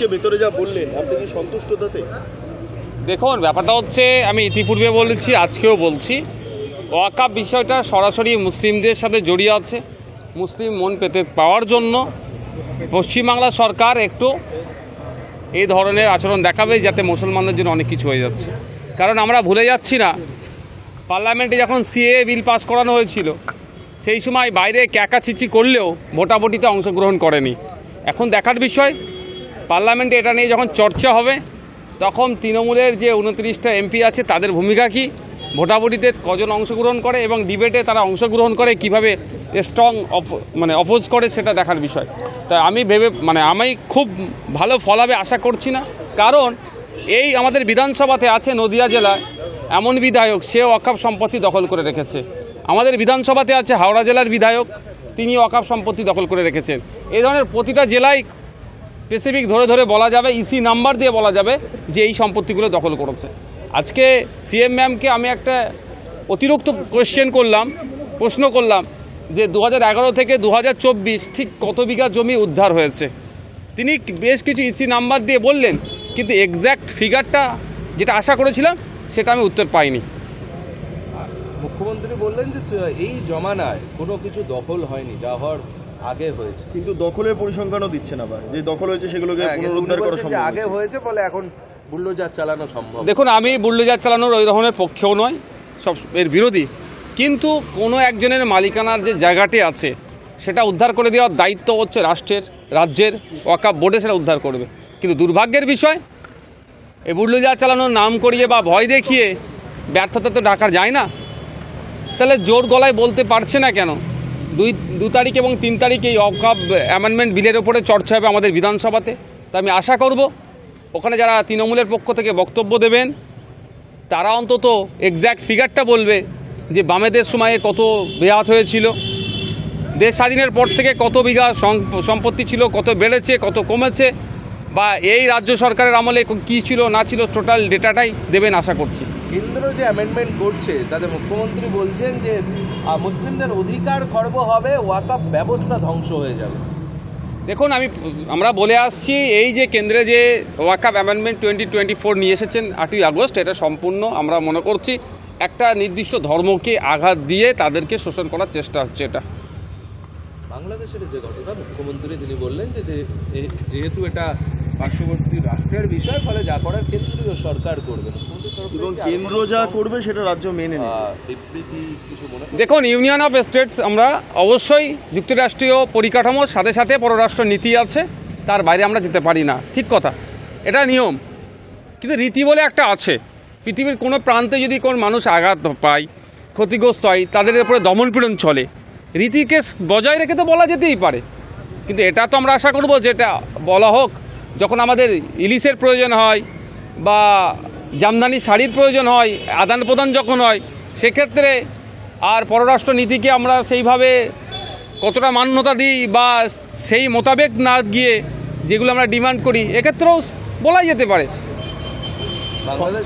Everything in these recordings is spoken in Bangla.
আজকে ভেতরে যা বললেন, আপনি কি সন্তুষ্ট তাতে? দেখুন, ব্যাপারটা হচ্ছে, আমি ইতিপূর্বে বলেছি, আজকেও বলছি, ওয়াকাফ বিষয়টা সরাসরি মুসলিমদের সাথে জড়িয়ে আছে। মুসলিম মন পেতে পাওয়ার জন্য পশ্চিমবাংলা সরকার একটু এই ধরনের আচরণ দেখাবে, যাতে মুসলমানদের জন্য অনেক কিছু হয়ে যাচ্ছে। কারণ আমরা ভুলে যাচ্ছি না, পার্লামেন্টে যখন সিএএ বিল পাস করানো হয়েছিল, সেই সময় বাইরে ক্যাকাচিচি করলেও ভোটাভুটিতে অংশগ্রহণ করেনি। এখন দেখার বিষয়, পার্লামেন্টে এটা নিয়ে যখন চর্চা হবে, তখন তৃণমূলের যে 29টা এমপি আছে তাদের ভূমিকা কী, ভোটাভুটিতে কজন অংশগ্রহণ করে এবং ডিবেটে তারা অংশগ্রহণ করে কিভাবে স্ট্রং অপোজ করে, সেটা দেখার বিষয়। তাই আমি খুব ভালো ফল হবে আশা করছি না। কারণ এই আমাদের বিধানসভাতে আছে নদিয়া জেলায় এমন বিধায়ক, সে ওয়াকফ সম্পত্তি দখল করে রেখেছে। আমাদের বিধানসভাতে আছে হাওড়া জেলার বিধায়ক, তিনি ওয়াকফ সম্পত্তি দখল করে রেখেছেন। এই ধরনের প্রতিটা জেলায় স্পেসিফিক ধরে ধরে বলা যাবে, ইসি নাম্বার দিয়ে বলা যাবে যে এই সম্পত্তিগুলো দখল করেছে। আজকে সিএম ম্যামকে আমি একটা অতিরিক্ত প্রশ্ন করলাম যে 2011 থেকে 2024 ঠিক কত বিঘা জমি উদ্ধার হয়েছে। তিনি বেশ কিছু ইসি নাম্বার দিয়ে বললেন, কিন্তু এক্স্যাক্ট ফিগারটা যেটা আশা করেছিলাম সেটা আমি উত্তর পাইনি। মুখ্যমন্ত্রী বললেন যে এই জমানায় কোনো কিছু দখল হয়নি, যা হওয়ার আগে হয়েছে। কিন্তু দখলের পরিসংখ্যানও দিচ্ছেন আবার, যে দখল হয়েছে সেগুলোকে পুনরুদ্ধার করা সম্ভব। আগে হয়েছে বলে এখন বুল্ডোজার চালানো সম্ভব। দেখুন, আমি বুল্ডোজার চালানোর ওই ধরনের পক্ষেও নয়, সব এর বিরোধী। কিন্তু কোনো একজনের মালিকানার যে জায়গাটি আছে সেটা উদ্ধার করে দেওয়ার দায়িত্ব হচ্ছে রাজ্যের ওয়াকফ বোর্ডে, সেটা উদ্ধার করবে। কিন্তু দুর্ভাগ্যের বিষয়, এই বুল্ডোজার চালানোর নাম করিয়ে বা ভয় দেখিয়ে ব্যর্থতা তো ঢাকা যায় না। তাহলে জোর গলায় বলতে পারছে না কেন? 2 তারিখ এবং 3 তারিখে এই ওয়াকফ অ্যামেন্ডমেন্ট বিলের ওপরে চর্চা হবে আমাদের বিধানসভাতে। তা আমি আশা করব ওখানে যারা তৃণমূলের পক্ষ থেকে বক্তব্য দেবেন, তারা অন্তত এক্স্যাক্ট ফিগারটা বলবে যে বামেদের সময়ে কত বেয়াত হয়েছিল, দেশ স্বাধীনের পর থেকে কত বিঘা সম্পত্তি ছিল, কত বেড়েছে, কত কমেছে, বা এই রাজ্য সরকারের আমলে কী ছিল না ছিল, টোটাল ডেটাটাই দেবেন আশা করছি। কেন্দ্র যে অ্যামেন্ডমেন্ট করছে তাতে মুখ্যমন্ত্রী বলছেন যে মুসলিমদের অধিকার খর্ব হবে, ওয়াকফ ব্যবস্থা ধ্বংস হয়ে যাবে। দেখুন, আমরা বলে আসছি, এই যে কেন্দ্রে যে ওয়াকফ অ্যামেন্ডমেন্ট 2024 নিয়ে এসেছেন 8ই আগস্ট, এটা সম্পূর্ণ আমরা মনে করছি একটা নির্দিষ্ট ধর্মকে আঘাত দিয়ে তাদেরকে শোষণ করার চেষ্টা হচ্ছে। এটা বাংলাদেশের যে ঘটনা, মুখ্যমন্ত্রী তিনি বললেন যে যেহেতু এটা পার্শ্ববর্তী রাষ্ট্রের বিষয়, ফলে যা করার কেন্দ্রীয় সরকার করবে, এবং কেন্দ্র যা করবে সেটা রাজ্য মেনে নেবে। বিবৃতি কিছু মনে? দেখুন, ইউনিয়ন অফ স্টেটস আমরা অবশ্যই যুক্তরাষ্ট্রীয় পরিকাঠামোর সাথে সাথে পররাষ্ট্র নীতি আছে, তার বাইরে আমরা যেতে পারি না, ঠিক কথা, এটা নিয়ম। কিন্তু রীতি বলে একটা আছে। পৃথিবীর কোনো প্রান্তে যদি কোন মানুষ আঘাত পায়, ক্ষতিগ্রস্ত হয়, তাদের উপরে দমনপীড়ন চলে, রীতিকে বজায় রেখে তো বলা যেতেই পারে। কিন্তু এটা তো আমরা আশা করব যেটা বলা হোক যখন আমাদের ইলিশের প্রয়োজন হয় বা জামদানি শাড়ির প্রয়োজন হয়, আদান প্রদান যখন হয়, সেক্ষেত্রে আর পররাষ্ট্র নীতিকে আমরা সেইভাবে কতটা মান্যতা দিই বা সেই মোতাবেক না গিয়ে যেগুলো আমরা ডিমান্ড করি, এক্ষেত্রেও বলাই যেতে পারে।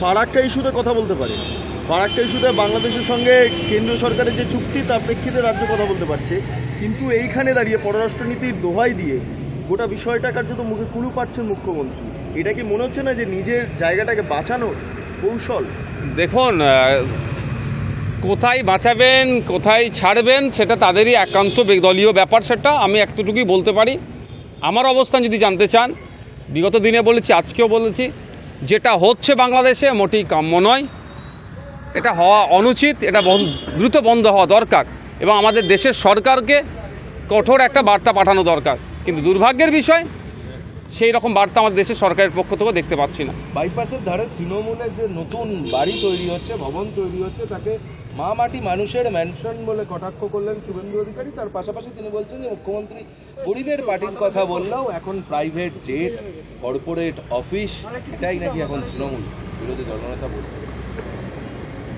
ফারাক্কা ইস্যুতে কথা বলতে পারে। ফারাক্কা ইস্যুতে বাংলাদেশের সঙ্গে কেন্দ্রীয় সরকারের যে চুক্তি, তার প্রেক্ষিতে রাজ্য কথা বলতে পারছে। কিন্তু এইখানে দাঁড়িয়ে পররাষ্ট্রনীতির দোহাই দিয়ে গোটা বিষয়টা কার্যত মুখে কুলু পাচ্ছেন মুখ্যমন্ত্রী। এটা কি মনে হচ্ছে না যে নিজের জায়গাটাকে বাঁচানোর কৌশল? দেখুন, কোথায় বাঁচাবেন কোথায় ছাড়বেন সেটা তাদেরই একান্ত দলীয় ব্যাপার। সেটা আমি এতটুকুই বলতে পারি। আমার অবস্থান যদি জানতে চান, বিগত দিনে বলেছি, আজকেও বলেছি, যেটা হচ্ছে বাংলাদেশে মোটেই কাম্য নয়, এটা হওয়া অনুচিত, এটা দ্রুত বন্ধ হওয়া দরকার এবং আমাদের দেশের সরকারকে কঠোর একটা বার্তা পাঠানো দরকার। কিন্তু দুর্ভাগ্যের বিষয়, সেই রকম বার্তা আমাদের দেশের সরকারের পক্ষ থেকেও দেখতে পাচ্ছি না। বাইপাসের ধারে তৃণমূলের যে নতুন বাড়ি তৈরি হচ্ছে, ভবন তৈরি হচ্ছে, তাকে মা মাটি মানুষের ম্যানশন বলে কটাক্ষ করলেন শুভেন্দু অধিকারী। তার পাশাপাশি তিনি বলছেন যে মুখ্যমন্ত্রী গরিবের পার্টির কথা বললেও এখন প্রাইভেট জেট, কর্পোরেট অফিস, এটাই নাকি এখন তৃণমূল বিরোধী দলনেতা বলছেন।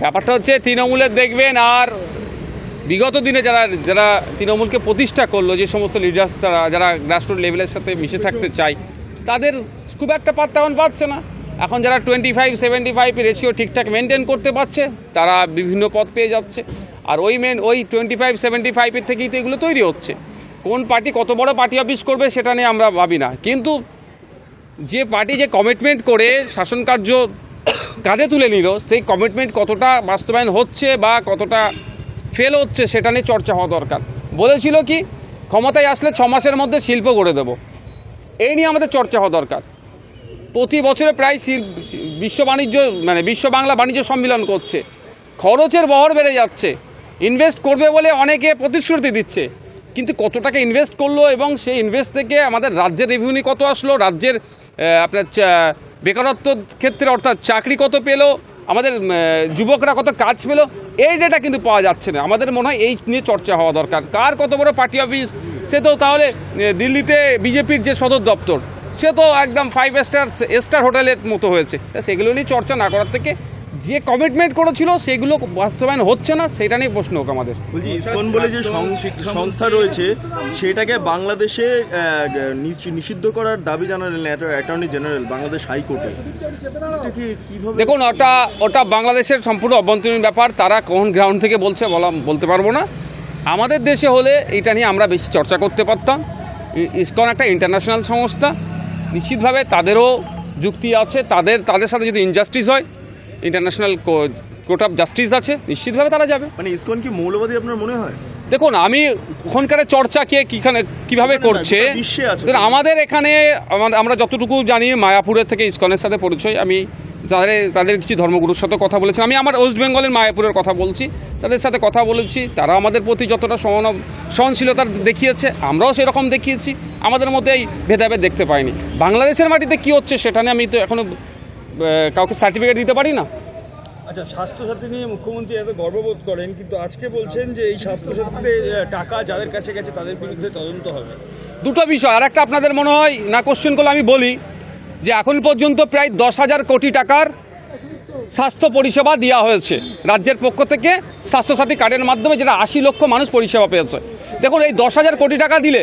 ব্যাপারটা হচ্ছে, তৃণমূলের দেখবেন আর বিগত দিনে যারা তৃণমূলকে প্রতিষ্ঠা করলো, যে সমস্ত লিডার্স, যারা গ্রাসরুট লেভেলের সাথে মিশে থাকতে চায়, তাদের খুব একটা পাত্তা পাচ্ছে না। এখন যারা 25-75 রেশিও ঠিকঠাক মেনটেন করতে পারছে, তারা বিভিন্ন পদ পেয়ে যাচ্ছে। আর ওই 25-75 থেকেই তো এগুলো তৈরি হচ্ছে। কোন পার্টি কত বড় পার্টি অফিস করবে সেটা নিয়ে আমরা ভাবি না, কিন্তু যে পার্টি যে কমিটমেন্ট করে শাসন কার্য কাঁধে তুলে নিল, সেই কমিটমেন্ট কতটা বাস্তবায়ন হচ্ছে বা কতটা ফেল হচ্ছে সেটা নিয়ে চর্চা হওয়া দরকার। বলেছিল কি ক্ষমতায় আসলে 6 মাসের মধ্যে শিল্প গড়ে দেব, এই নিয়ে আমাদের চর্চা হওয়া দরকার। প্রতি বছরে প্রায় বিশ্ব বাংলা বাণিজ্য সম্মেলন করছে, খরচের বহর বেড়ে যাচ্ছে, ইনভেস্ট করবে বলে অনেকে প্রতিশ্রুতি দিচ্ছে, কিন্তু কত টাকা ইনভেস্ট করলো এবং সেই ইনভেস্ট থেকে আমাদের রাজ্যের রেভিনিউ কত আসলো, রাজ্যের আপনার বেকারত্ব ক্ষেত্রে অর্থাৎ চাকরি কত পেলো, আমাদের যুবকরা কত কাজ পেলো, এই ডেটা কিন্তু পাওয়া যাচ্ছে না। আমাদের মনে হয় এই নিয়ে চর্চা হওয়া দরকার। কার কত বড় পার্টি অফিস, সে তো তাহলে দিল্লিতে বিজেপির যে সদর দপ্তর সে তো একদম 5 স্টার হোটেলের মতো হয়েছে। সেগুলো নিয়ে চর্চা না করার থেকে যে কমিটমেন্ট করেছিল সেগুলো বাস্তবায়ন হচ্ছে না, সেটা নিয়ে প্রশ্ন হোক আমাদের। বলছি ইসকন বলে যে সংস্থা রয়েছে সেটাকে বাংলাদেশে নিষিদ্ধ করার দাবি জানালেন অ্যাটর্নি জেনারেল বাংলাদেশ হাইকোর্টে। কিভাবে দেখুন, ওটা বাংলাদেশের সম্পূর্ণ অভ্যন্তরীণ ব্যাপার, তারা কোন গ্রাউন্ড থেকে বলতে পারবো না। আমাদের দেশে হলে এটা নিয়ে আমরা বেশি চর্চা করতে পারতাম। ইসকন একটা ইন্টারন্যাশনাল সংস্থা, নিশ্চিতভাবে তাদেরও যুক্তি আছে, তাদের সাথে যদি ইনজাস্টিস হয় ইন্টারন্যাশনাল কোর্ট অফ জাস্টিস আছে, নিশ্চিতভাবে তারা যাবে। মানে ইসকন কি মৌলবাদী আপনার মনে হয়? দেখুন, আমি ওখানকার চর্চা কীভাবে করছে, আমাদের এখানে আমরা যতটুকু জানি মায়াপুরের থেকে ইসকনের সাথে পরিচয়, আমি তাদের কিছু ধর্মগুরুর সাথে কথা বলেছি, আমি আমার ওয়েস্ট বেঙ্গলের মায়াপুরের কথা বলছি, তাদের সাথে কথা বলেছি, তারা আমাদের প্রতি যতটা সহনশীলতা দেখিয়েছে আমরাও সেরকম দেখিয়েছি, আমাদের মধ্যে এই ভেদাভেদ দেখতে পাইনি। বাংলাদেশের মাটিতে কী হচ্ছে সেটা নিয়ে আমি তো এখনও কাউকে সার্টিফিকেট দিতে পারি না। আচ্ছা, স্বাস্থ্যসাথী নিয়ে মুখ্যমন্ত্রী এত গর্ববোধ করেন, কিন্তু আজকে বলছেন যে এই স্বাস্থ্যসাথীতে টাকা যাদের কাছে গেছে তাদের বিরুদ্ধে তদন্ত হবে। দুটো বিষয়, আর একটা আপনাদের মনে হয় না কোশ্চেন করলে আমি বলি যে এখন পর্যন্ত প্রায় 10,000 কোটি টাকার স্বাস্থ্য পরিষেবা দেওয়া হয়েছে রাজ্যের পক্ষ থেকে স্বাস্থ্যসাথী কার্ডের মাধ্যমে, যেটা 80 লক্ষ মানুষ পরিষেবা পেয়েছে। দেখুন, এই 10,000 কোটি টাকা দিলে